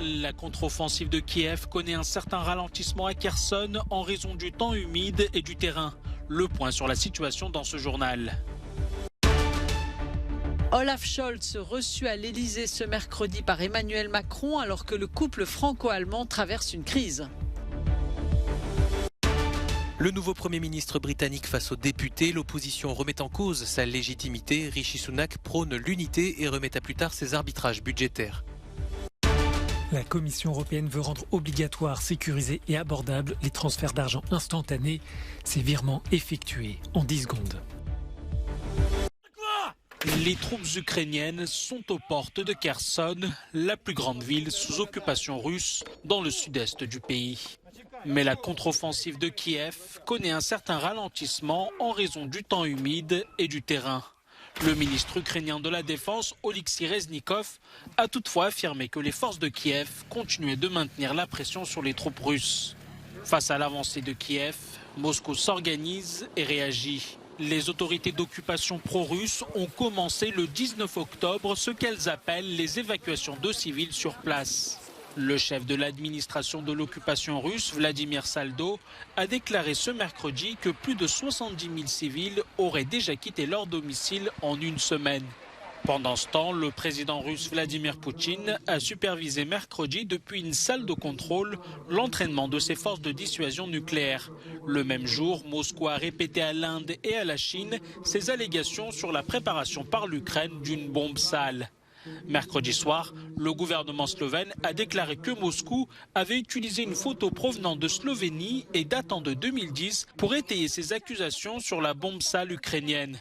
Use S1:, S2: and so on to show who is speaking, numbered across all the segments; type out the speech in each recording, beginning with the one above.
S1: La contre-offensive de Kiev connaît un certain ralentissement à Kherson en raison du temps humide et du terrain. Le point sur la situation dans ce journal.
S2: Olaf Scholz reçu à l'Elysée ce mercredi par Emmanuel Macron alors que le couple franco-allemand traverse une crise.
S3: Le nouveau Premier ministre britannique face aux députés, l'opposition remet en cause sa légitimité. Rishi Sunak prône l'unité et remet à plus tard ses arbitrages budgétaires.
S4: La Commission européenne veut rendre obligatoire, sécurisé et abordable les transferts d'argent instantanés, ces virements effectués en 10 secondes.
S1: Les troupes ukrainiennes sont aux portes de Kherson, la plus grande ville sous occupation russe dans le sud-est du pays. Mais la contre-offensive de Kiev connaît un certain ralentissement en raison du temps humide et du terrain. Le ministre ukrainien de la Défense, Oleksiy Reznikov, a toutefois affirmé que les forces de Kiev continuaient de maintenir la pression sur les troupes russes. Face à l'avancée de Kiev, Moscou s'organise et réagit. Les autorités d'occupation pro-russes ont commencé le 19 octobre ce qu'elles appellent les évacuations de civils sur place. Le chef de l'administration de l'occupation russe, Vladimir Saldo, a déclaré ce mercredi que plus de 70 000 civils auraient déjà quitté leur domicile en une semaine. Pendant ce temps, le président russe Vladimir Poutine a supervisé mercredi depuis une salle de contrôle l'entraînement de ses forces de dissuasion nucléaire. Le même jour, Moscou a répété à l'Inde et à la Chine ses allégations sur la préparation par l'Ukraine d'une bombe sale. Mercredi soir, le gouvernement slovène a déclaré que Moscou avait utilisé une photo provenant de Slovénie et datant de 2010 pour étayer ses accusations sur la bombe sale ukrainienne.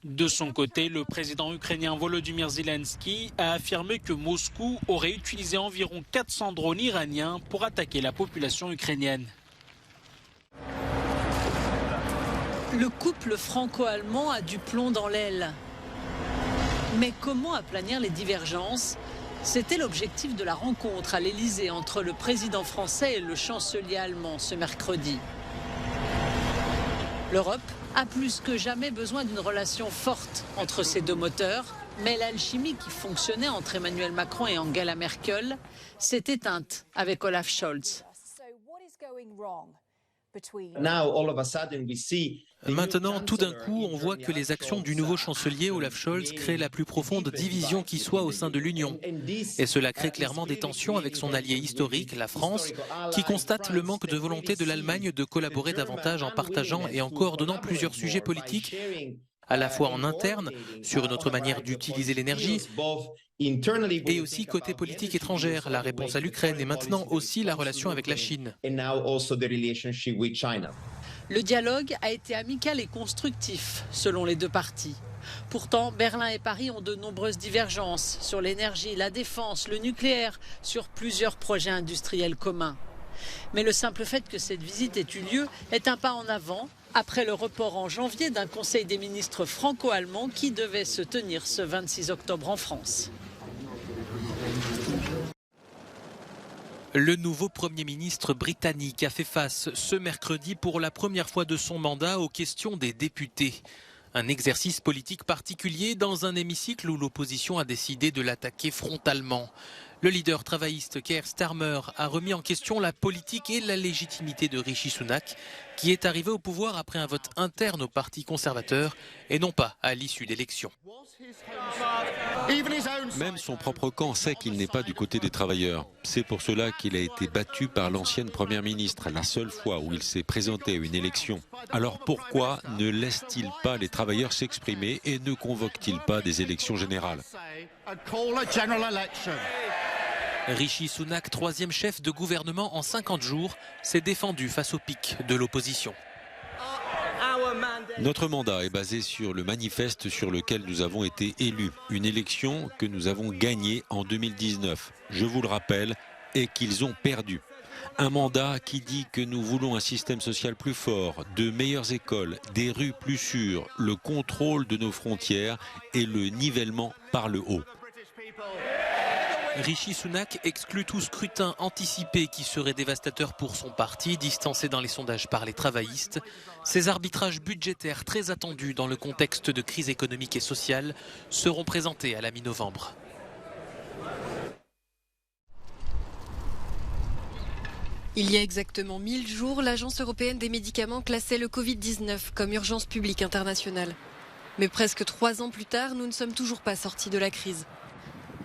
S1: De son côté, le président ukrainien Volodymyr Zelensky a affirmé que Moscou aurait utilisé environ 400 drones iraniens pour attaquer la population ukrainienne.
S2: Le couple franco-allemand a du plomb dans l'aile. Mais comment aplanir les divergences? C'était l'objectif de la rencontre à l'Elysée entre le président français et le chancelier allemand ce mercredi. L'Europe a plus que jamais besoin d'une relation forte entre ces deux moteurs, mais l'alchimie qui fonctionnait entre Emmanuel Macron et Angela Merkel s'est éteinte avec Olaf Scholz.
S3: Maintenant, tout d'un coup, on voit que les actions du nouveau chancelier Olaf Scholz créent la plus profonde division qui soit au sein de l'Union. Et cela crée clairement des tensions avec son allié historique, la France, qui constate le manque de volonté de l'Allemagne de collaborer davantage en partageant et en coordonnant plusieurs sujets politiques, à la fois en interne, sur notre manière d'utiliser l'énergie, et aussi côté politique étrangère, la réponse à l'Ukraine et maintenant aussi la relation avec la Chine.
S2: Le dialogue a été amical et constructif, selon les deux parties. Pourtant, Berlin et Paris ont de nombreuses divergences sur l'énergie, la défense, le nucléaire, sur plusieurs projets industriels communs. Mais le simple fait que cette visite ait eu lieu est un pas en avant, après le report en janvier d'un conseil des ministres franco-allemands qui devait se tenir ce 26 octobre en France.
S3: Le nouveau Premier ministre britannique a fait face ce mercredi pour la première fois de son mandat aux questions des députés. Un exercice politique particulier dans un hémicycle où l'opposition a décidé de l'attaquer frontalement. Le leader travailliste Keir Starmer a remis en question la politique et la légitimité de Rishi Sunak, qui est arrivé au pouvoir après un vote interne au Parti conservateur et non pas à l'issue d'élections.
S5: Même son propre camp sait qu'il n'est pas du côté des travailleurs. C'est pour cela qu'il a été battu par l'ancienne première ministre, la seule fois où il s'est présenté à une élection. Alors pourquoi ne laisse-t-il pas les travailleurs s'exprimer et ne convoque-t-il pas des élections générales ?
S3: Rishi Sunak, troisième chef de gouvernement en 50 jours, s'est défendu face au pic de l'opposition.
S5: Notre mandat est basé sur le manifeste sur lequel nous avons été élus. Une élection que nous avons gagnée en 2019, je vous le rappelle, et qu'ils ont perdu. Un mandat qui dit que nous voulons un système social plus fort, de meilleures écoles, des rues plus sûres, le contrôle de nos frontières et le nivellement par le haut.
S3: Rishi Sunak exclut tout scrutin anticipé qui serait dévastateur pour son parti, distancé dans les sondages par les travaillistes. Ces arbitrages budgétaires très attendus dans le contexte de crise économique et sociale seront présentés à la mi-novembre.
S6: Il y a exactement 1000 jours, l'Agence européenne des médicaments classait le Covid-19 comme urgence publique internationale. Mais presque 3 ans plus tard, nous ne sommes toujours pas sortis de la crise.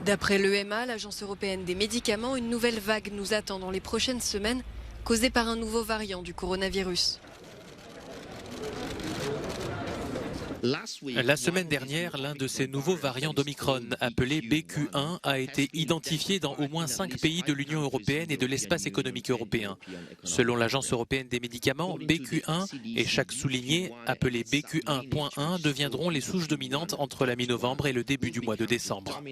S6: D'après l'EMA, l'Agence européenne des médicaments, une nouvelle vague nous attend dans les prochaines semaines, causée par un nouveau variant du coronavirus.
S3: La semaine dernière, l'un de ces nouveaux variants d'Omicron, appelé BQ1, a été identifié dans au moins 5 pays de l'Union européenne et de l'espace économique européen. Selon l'Agence européenne des médicaments, BQ1 et chaque souligné, appelé BQ1.1, deviendront les souches dominantes entre la mi-novembre et le début du mois de décembre.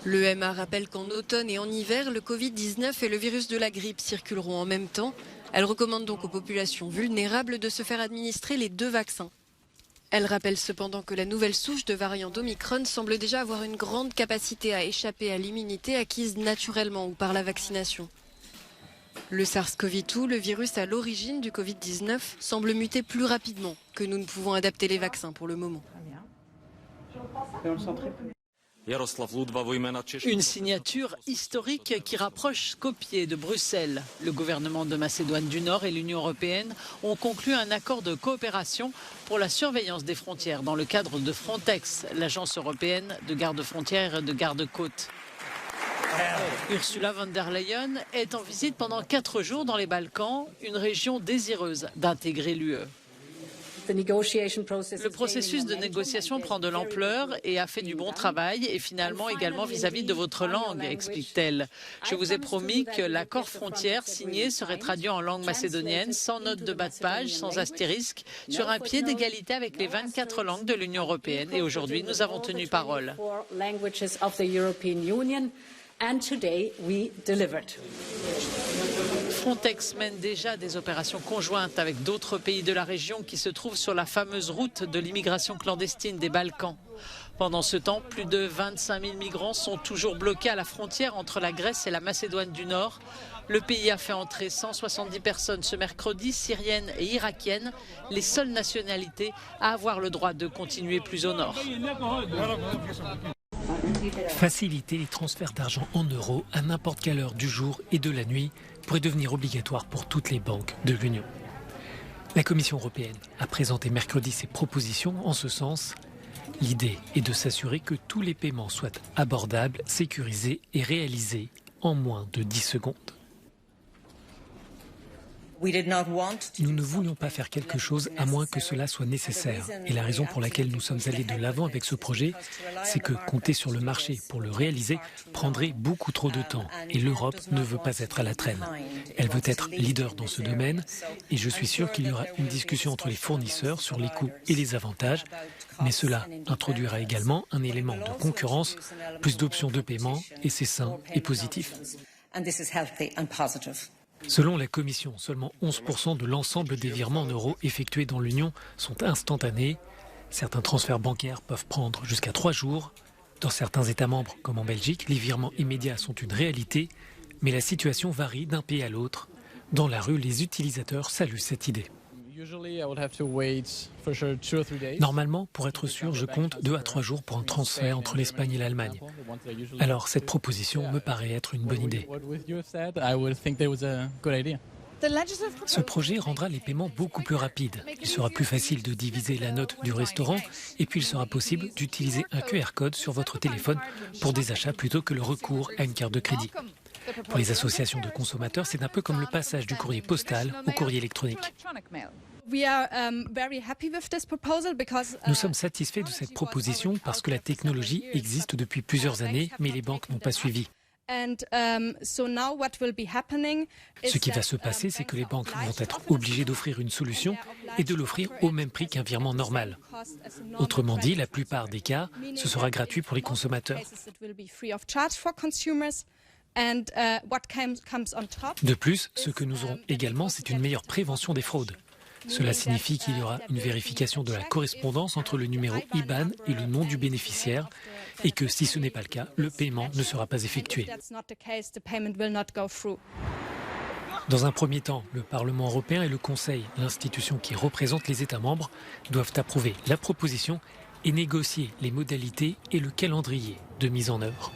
S6: L'EMA rappelle qu'en automne et en hiver, le Covid-19 et le virus de la grippe circuleront en même temps. Elle recommande donc aux populations vulnérables de se faire administrer les 2 vaccins. Elle rappelle cependant que la nouvelle souche de variant d'Omicron semble déjà avoir une grande capacité à échapper à l'immunité acquise naturellement ou par la vaccination. Le SARS-CoV-2, le virus à l'origine du Covid-19, semble muter plus rapidement que nous ne pouvons adapter les vaccins pour le moment.
S2: Une signature historique qui rapproche Skopje de Bruxelles. Le gouvernement de Macédoine du Nord et l'Union européenne ont conclu un accord de coopération pour la surveillance des frontières dans le cadre de Frontex, l'agence européenne de garde-frontières et de garde-côtes. Ursula von der Leyen est en visite pendant 4 jours dans les Balkans, une région désireuse d'intégrer l'UE. Le processus de négociation prend de l'ampleur et a fait du bon travail et finalement également vis-à-vis de votre langue, explique-t-elle. Je vous ai promis que l'accord frontière signé serait traduit en langue macédonienne, sans note de bas de page, sans astérisque, sur un pied d'égalité avec les 24 langues de l'Union européenne. Et aujourd'hui, nous avons tenu parole. Frontex mène déjà des opérations conjointes avec d'autres pays de la région qui se trouvent sur la fameuse route de l'immigration clandestine des Balkans. Pendant ce temps, plus de 25 000 migrants sont toujours bloqués à la frontière entre la Grèce et la Macédoine du Nord. Le pays a fait entrer 170 personnes ce mercredi, syriennes et irakiennes, les seules nationalités à avoir le droit de continuer plus au nord.
S4: Faciliter les transferts d'argent en euros à n'importe quelle heure du jour et de la nuit pourrait devenir obligatoire pour toutes les banques de l'Union. La Commission européenne a présenté mercredi ses propositions en ce sens. L'idée est de s'assurer que tous les paiements soient abordables, sécurisés et réalisés en moins de 10 secondes. Nous ne voulions pas faire quelque chose à moins que cela soit nécessaire. Et la raison pour laquelle nous sommes allés de l'avant avec ce projet, c'est que compter sur le marché pour le réaliser prendrait beaucoup trop de temps. Et l'Europe ne veut pas être à la traîne. Elle veut être leader dans ce domaine. Et je suis sûr qu'il y aura une discussion entre les fournisseurs sur les coûts et les avantages. Mais cela introduira également un élément de concurrence, plus d'options de paiement, et c'est sain et positif. Selon la Commission, seulement 11% de l'ensemble des virements en euros effectués dans l'Union sont instantanés. Certains transferts bancaires peuvent prendre jusqu'à 3 jours. Dans certains États membres, comme en Belgique, les virements immédiats sont une réalité, mais la situation varie d'un pays à l'autre. Dans la rue, les utilisateurs saluent cette idée. Normalement, pour être sûr, je compte 2 à 3 jours pour un transfert entre l'Espagne et l'Allemagne. Alors, cette proposition me paraît être une bonne idée. Ce projet rendra les paiements beaucoup plus rapides. Il sera plus facile de diviser la note du restaurant et puis il sera possible d'utiliser un QR code sur votre téléphone pour des achats plutôt que le recours à une carte de crédit. Pour les associations de consommateurs, c'est un peu comme le passage du courrier postal au courrier électronique. Nous sommes satisfaits de cette proposition parce que la technologie existe depuis plusieurs années, mais les banques n'ont pas suivi. Ce qui va se passer, c'est que les banques vont être obligées d'offrir une solution et de l'offrir au même prix qu'un virement normal. Autrement dit, la plupart des cas, ce sera gratuit pour les consommateurs. De plus, ce que nous aurons également, c'est une meilleure prévention des fraudes. Cela signifie qu'il y aura une vérification de la correspondance entre le numéro IBAN et le nom du bénéficiaire et que si ce n'est pas le cas, le paiement ne sera pas effectué. Dans un premier temps, le Parlement européen et le Conseil, l'institution qui représente les États membres, doivent approuver la proposition et négocier les modalités et le calendrier de mise en œuvre.